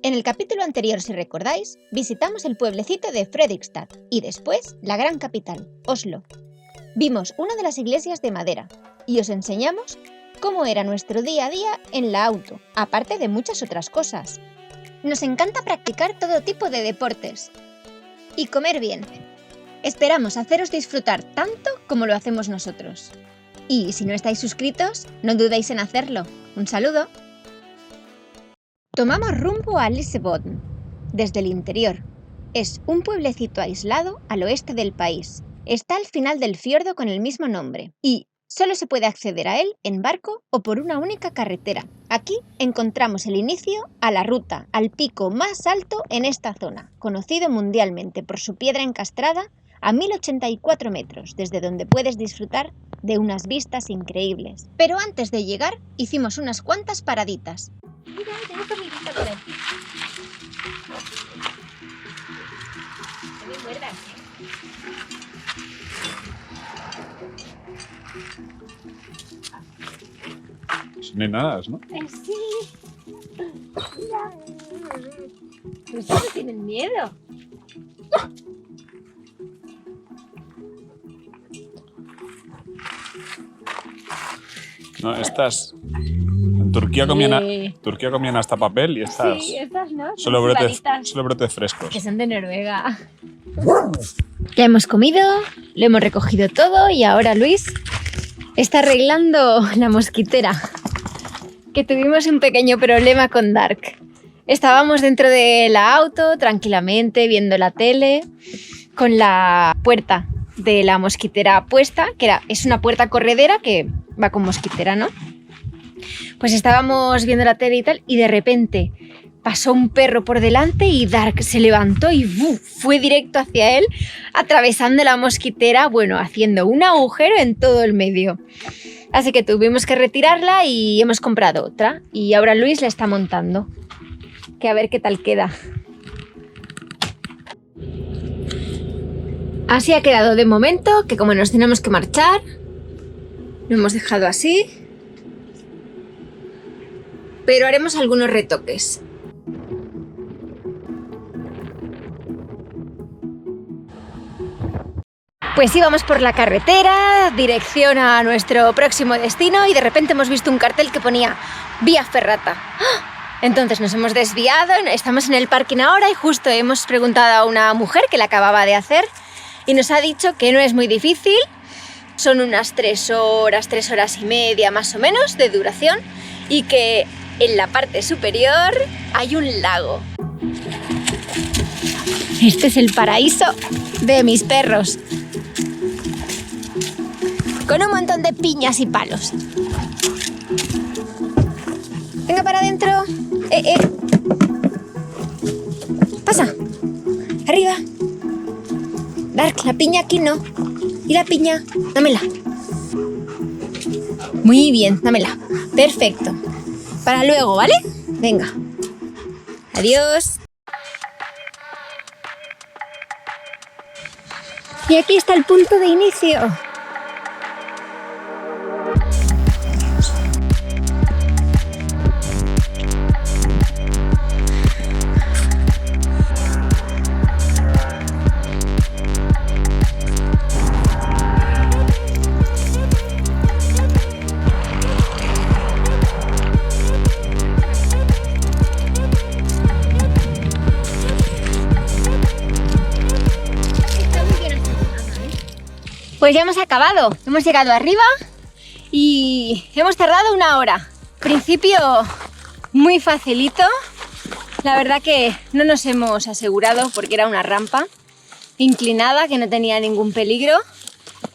En el capítulo anterior, si recordáis, visitamos el pueblecito de Fredrikstad y después la gran capital, Oslo. Vimos una de las iglesias de madera y os enseñamos cómo era nuestro día a día en la auto, aparte de muchas otras cosas. Nos encanta practicar todo tipo de deportes y comer bien. Esperamos haceros disfrutar tanto como lo hacemos nosotros. Y si no estáis suscritos, no dudéis en hacerlo. Un saludo. Tomamos rumbo a Lissabon, desde el interior. Es un pueblecito aislado al oeste del país. Está al final del fiordo con el mismo nombre y solo se puede acceder a él en barco o por una única carretera. Aquí encontramos el inicio a la ruta, al pico más alto en esta zona, conocido mundialmente por su piedra encastrada a 1084 metros, desde donde puedes disfrutar de unas vistas increíbles. Pero antes de llegar, hicimos unas cuantas paraditas. Mira, tengo comidita por aquí. No me muerdas. Son nenadas, ¿no? Sí. Mira. Pues no tienen miedo. No, estas... En Turquía comían hasta papel y estas... Sí, estas no. Solo brotes frescos. Que son de Noruega. Ya hemos comido, lo hemos recogido todo y ahora Luis está arreglando la mosquitera. Que tuvimos un pequeño problema con Dark. Estábamos dentro de la auto, tranquilamente, viendo la tele, con la puerta de la mosquitera puesta, es una puerta corredera que va con mosquitera, ¿no? Pues estábamos viendo la tele y tal, y de repente pasó un perro por delante y Dark se levantó y fue directo hacia él, atravesando la mosquitera, bueno, haciendo un agujero en todo el medio. Así que tuvimos que retirarla y hemos comprado otra. Y ahora Luis la está montando. Que a ver qué tal queda. Así ha quedado de momento, que como nos tenemos que marchar, lo hemos dejado así. Pero haremos algunos retoques. Pues íbamos por la carretera, dirección a nuestro próximo destino y de repente hemos visto un cartel que ponía Vía Ferrata. Entonces nos hemos desviado, estamos en el parking ahora y justo hemos preguntado a una mujer que la acababa de hacer y nos ha dicho que no es muy difícil, son unas 3 horas y media más o menos de duración y que en la parte superior hay un lago. Este es el paraíso de mis perros. Con un montón de piñas y palos. Venga para adentro. Pasa. Arriba. Dark, la piña aquí no. ¿Y la piña? Dámela. Muy bien, dámela. Perfecto. Para luego, ¿vale? Venga. Adiós. Y aquí está el punto de inicio. Pues ya hemos acabado, hemos llegado arriba y hemos tardado 1 hora. Principio muy facilito, la verdad que no nos hemos asegurado porque era una rampa inclinada que no tenía ningún peligro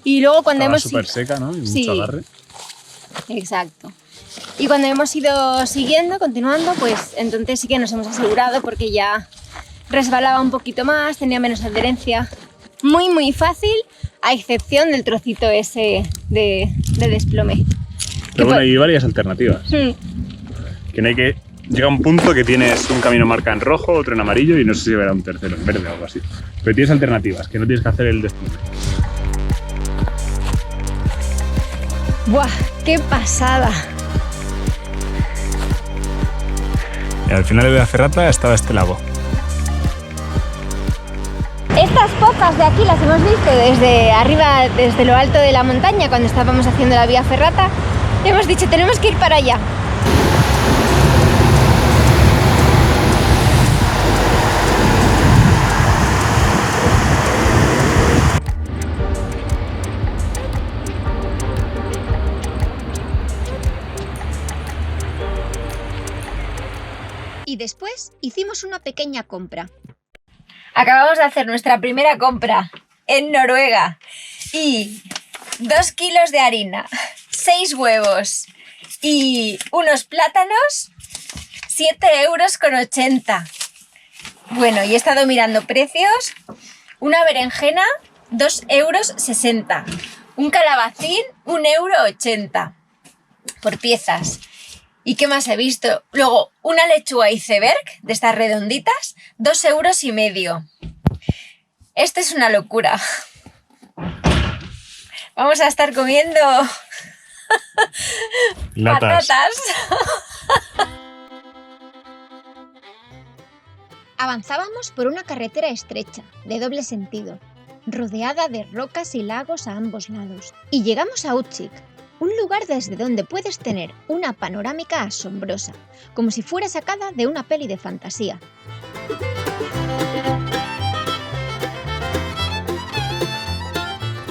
y luego cuando Estaba hemos... súper seca, ¿no? Y sí, mucho agarre. Exacto. Y cuando hemos ido siguiendo, continuando, pues entonces sí que nos hemos asegurado porque ya resbalaba un poquito más, tenía menos adherencia. Muy fácil, a excepción del trocito ese de desplome. Pero bueno, hay varias alternativas. Que no hay que... Llega un punto que tienes un camino marcado en rojo, otro en amarillo y no sé si habrá un tercero en verde o algo así. Pero tienes alternativas, que no tienes que hacer el desplome. ¡Buah! ¡Qué pasada! Y al final de la ferrata estaba este lago. Estas pocas de aquí las hemos visto desde arriba, desde lo alto de la montaña, cuando estábamos haciendo la vía ferrata. Y hemos dicho, tenemos que ir para allá. Y después hicimos una pequeña compra. Acabamos de hacer nuestra primera compra en Noruega y 2 kilos de harina, 6 huevos y unos plátanos, 7,80 €. Bueno, y he estado mirando precios. Una berenjena, 2,60 €. Un calabacín, 1,80 € por piezas. ¿Y qué más he visto? Luego, una lechuga iceberg, de estas redonditas, 2,5 €. Esto es una locura. Vamos a estar comiendo Latas. patatas. Avanzábamos por una carretera estrecha, de doble sentido, rodeada de rocas y lagos a ambos lados. Y llegamos a Utsik, un lugar desde donde puedes tener una panorámica asombrosa, como si fuera sacada de una peli de fantasía.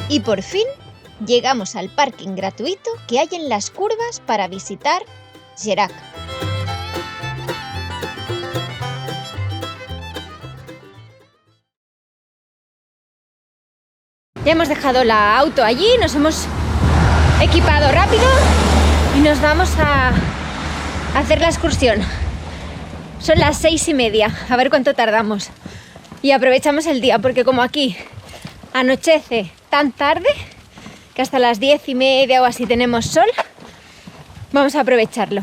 Y por fin llegamos al parking gratuito que hay en las curvas para visitar Gerak. Ya hemos dejado la auto allí, nos hemos equipado rápido y nos vamos a hacer la excursión. Son las 6:30, a ver cuánto tardamos. Y aprovechamos el día, porque como aquí anochece tan tarde, que hasta las 10:30 o así tenemos sol, vamos a aprovecharlo.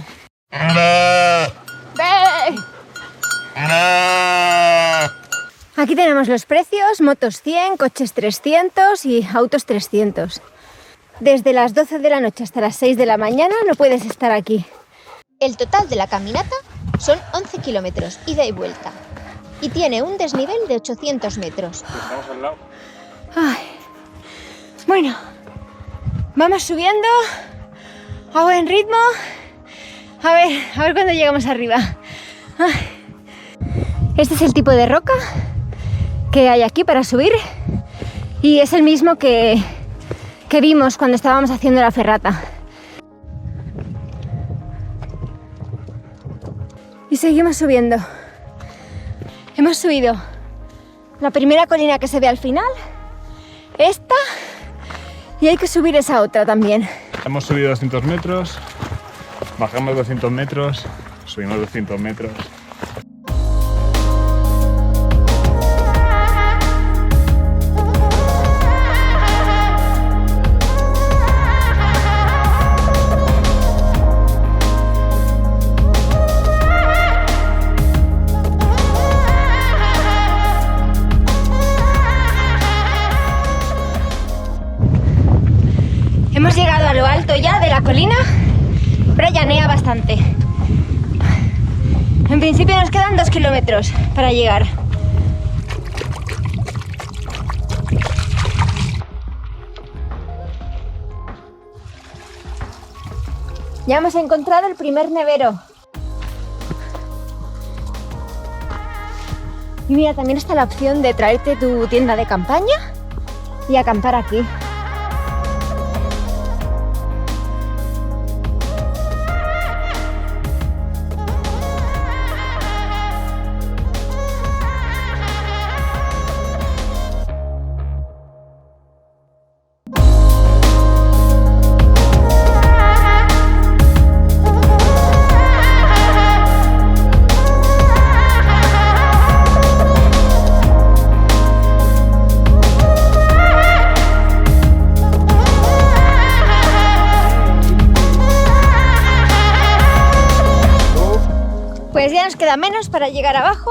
¡Ve! Aquí tenemos los precios: motos 100, coches 300 y autos 300. Desde las 12 de la noche hasta las 6 de la mañana no puedes estar aquí. El total de la caminata son 11 kilómetros, ida y vuelta, y tiene un desnivel de 800 metros. Estamos al lado. Ay. Bueno, vamos subiendo a buen ritmo. A ver cuándo llegamos arriba. Ay. Este es el tipo de roca que hay aquí para subir y es el mismo que vimos cuando estábamos haciendo la ferrata. Y seguimos subiendo. Hemos subido la primera colina que se ve al final, esta, y hay que subir esa otra también. Hemos subido 200 metros, bajamos 200 metros, subimos 200 metros. Hemos llegado a lo alto ya de la colina, pero llanea bastante. En principio nos quedan 2 kilómetros para llegar. Ya hemos encontrado el primer nevero. Y mira, también está la opción de traerte tu tienda de campaña y acampar aquí. Pues ya nos queda menos para llegar abajo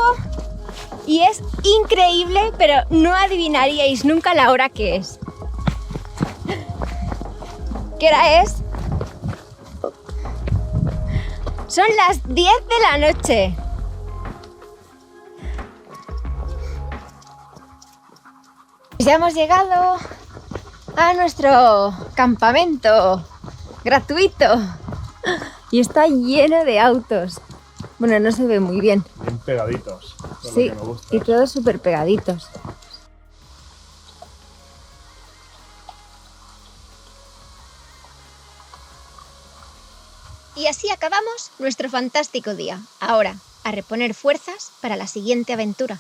y es increíble, pero no adivinaríais nunca la hora que es. ¿Qué hora es? Son las 10 de la noche. ya hemos llegado a nuestro campamento gratuito y está lleno de autos. Bueno, no se ve muy bien. Bien pegaditos. Sí, y todos súper pegaditos. Y así acabamos nuestro fantástico día. Ahora, a reponer fuerzas para la siguiente aventura.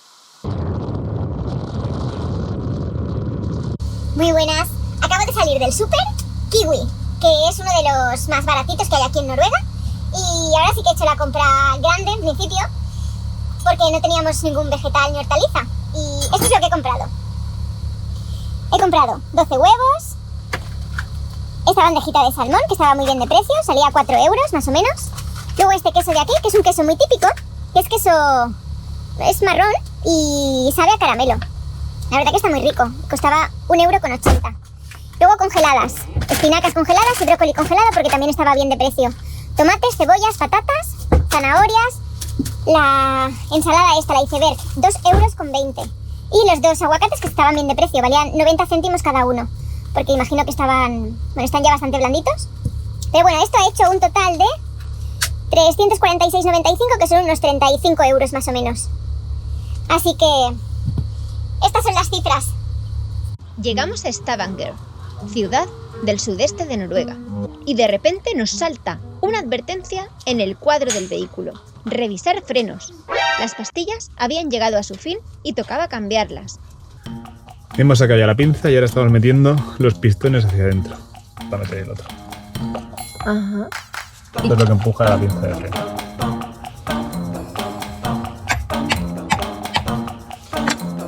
Muy buenas. Acabo de salir del súper Kiwi, que es uno de los más baratitos que hay aquí en Noruega. Y ahora sí que he hecho la compra grande en principio, porque no teníamos ningún vegetal ni hortaliza. Y esto es lo que he comprado. He comprado 12 huevos, esta bandejita de salmón, que estaba muy bien de precio, salía a 4 euros más o menos. Luego este queso de aquí, que es un queso muy típico, que es queso... es marrón y sabe a caramelo. La verdad que está muy rico, costaba 1,80 €. Luego congeladas, espinacas congeladas y brócoli congelado, porque también estaba bien de precio. Tomates, cebollas, patatas, zanahorias, la ensalada esta, la iceberg, 2,20 €. Y los 2 aguacates que estaban bien de precio, valían 90 céntimos cada uno, porque imagino que estaban, bueno, están ya bastante blanditos. Pero bueno, esto ha hecho un total de 346,95, que son unos 35 € más o menos. Así que estas son las cifras. Llegamos a Stavanger, ciudad del sudeste de Noruega, y de repente nos salta una advertencia en el cuadro del vehículo. Revisar frenos. Las pastillas habían llegado a su fin y tocaba cambiarlas. Hemos sacado ya la pinza y ahora estamos metiendo los pistones hacia adentro para meter el otro. Ajá. Esto es lo que empuja la pinza de freno.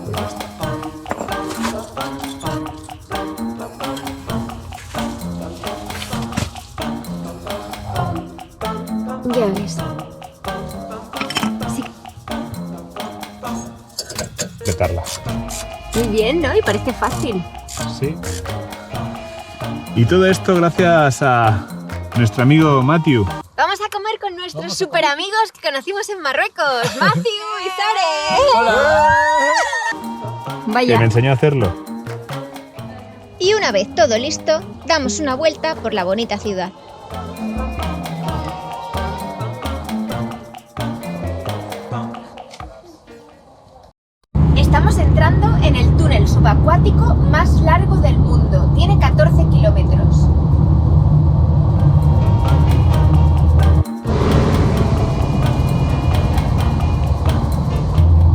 Pues ya está. Ya ves. Sí, Petarla. muy bien, ¿no? Y parece fácil. Sí. Y todo esto gracias a nuestro amigo Matthew. Vamos a comer con nuestros super amigos que conocimos en Marruecos, Matthew y Sare. ¡Hola! Que Vaya. me enseñó a hacerlo. Y una vez todo listo, damos una vuelta por la bonita ciudad. Estamos entrando en el túnel subacuático más largo del mundo. Tiene 14 kilómetros.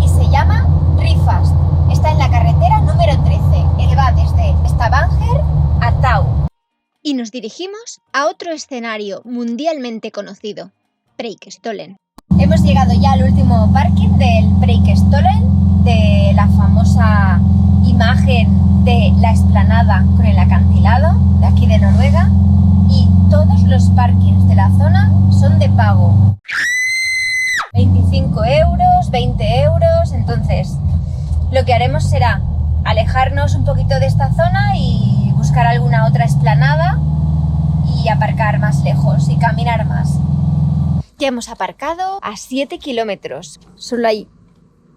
Y se llama Ryfast. Está en la carretera número 13. Él va desde Stavanger a Tau. Y nos dirigimos a otro escenario mundialmente conocido, Preikestolen. Hemos llegado ya al último parking del Preikestolen, de la famosa imagen de la explanada con el acantilado de aquí de Noruega, y todos los parkings de la zona son de pago. 25 €, 20 €, entonces lo que haremos será alejarnos un poquito de esta zona y buscar alguna otra explanada y aparcar más lejos y caminar más. Ya hemos aparcado a 7 kilómetros. Solo hay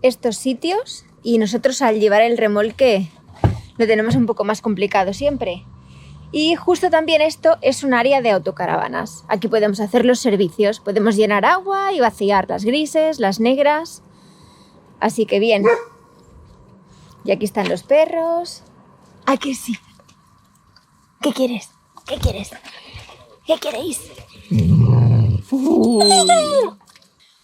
estos sitios y nosotros al llevar el remolque lo tenemos un poco más complicado siempre. Y justo también esto es un área de autocaravanas. Aquí podemos hacer los servicios, podemos llenar agua y vaciar las grises, las negras. Así que bien. Y aquí están los perros. ¿A que sí? ¿Qué quieres? ¿Qué quieres? ¿Qué queréis?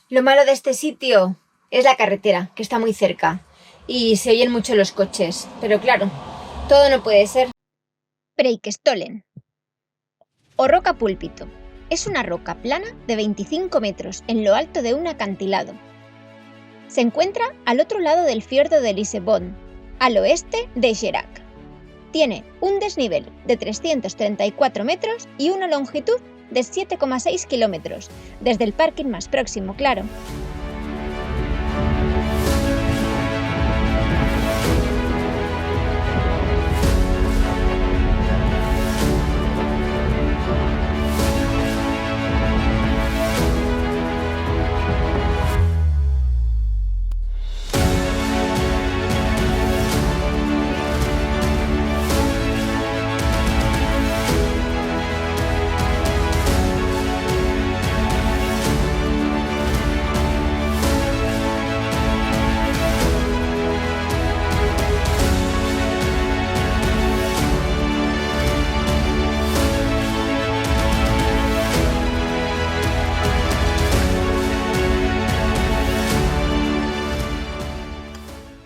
Lo malo de este sitio es la carretera, que está muy cerca y se oyen mucho los coches. Pero claro, todo no puede ser. Preikestolen, o roca púlpito, es una roca plana de 25 metros en lo alto de un acantilado. Se encuentra al otro lado del fiordo de Lissabon, al oeste de Gerak. Tiene un desnivel de 334 metros y una longitud de 7,6 kilómetros, desde el parking más próximo, claro.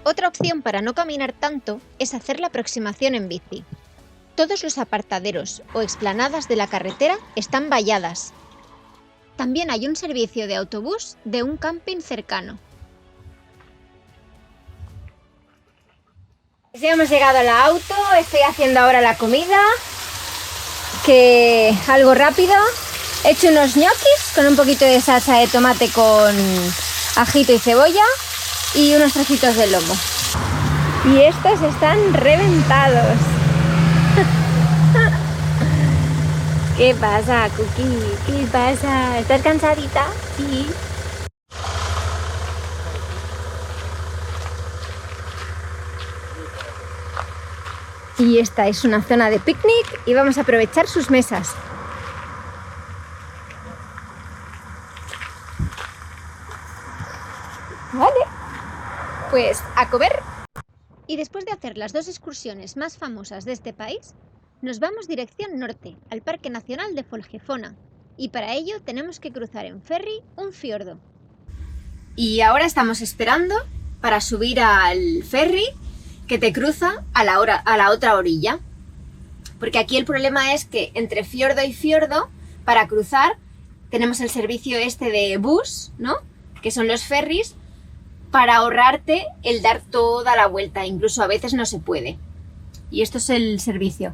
Otra opción para no caminar tanto es hacer la aproximación en bici. Todos los apartaderos o explanadas de la carretera están valladas. También hay un servicio de autobús de un camping cercano. Ya hemos llegado al auto, estoy haciendo ahora la comida, que algo rápido. He hecho unos ñoquis con un poquito de salsa de tomate con ajito y cebolla y unos trocitos de lomo. Y estos están reventados. ¿Qué pasa, Cookie? ¿Qué pasa? ¿Estás cansadita? Sí. Y esta es una zona de picnic y vamos a aprovechar sus mesas. Vale, pues a comer. Y después de hacer las 2 excursiones más famosas de este país, nos vamos dirección norte, al Parque Nacional de Folgefonna. Y para ello tenemos que cruzar en ferry un fiordo. Y ahora estamos esperando para subir al ferry que te cruza a la otra orilla. Porque aquí el problema es que entre fiordo y fiordo, para cruzar, tenemos el servicio este de bus, ¿no? Que son los ferries, para ahorrarte el dar toda la vuelta. Incluso a veces no se puede. Y esto es el servicio.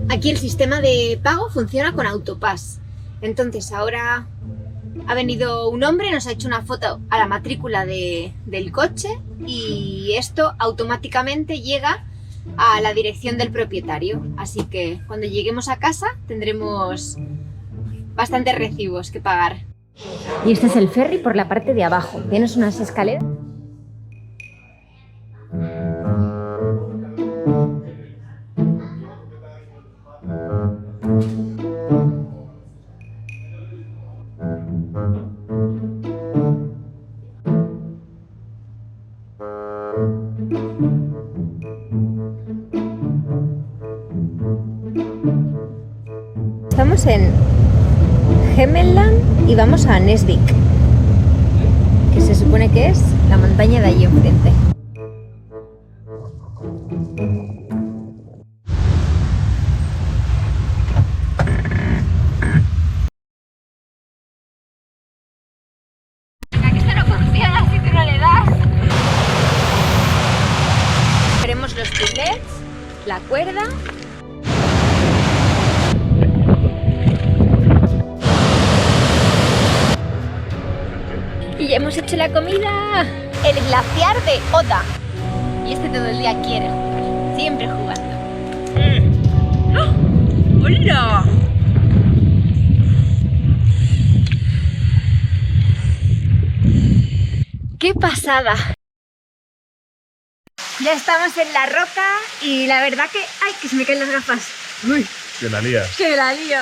Aquí el sistema de pago funciona con Autopass. Entonces ahora ha venido un hombre, nos ha hecho una foto a la matrícula del coche y esto automáticamente llega a la dirección del propietario. Así que cuando lleguemos a casa tendremos bastantes recibos que pagar. Y este es el ferry por la parte de abajo. Tienes unas escaleras. Estamos en Hemmeland y vamos a Nesvik, que se supone que es la montaña de allí enfrente. Que esto no funciona si tú no le das. Queremos los pistets, la cuerda. Y ya hemos hecho la comida. El glaciar de Oda. Y este todo el día quiere jugar. Siempre jugando. ¡Oh! ¡Hola! ¡Qué pasada! Ya estamos en la roca y la verdad que... ¡Ay, que se me caen las gafas! ¡Uy! Que la lías. ¡Que la lío!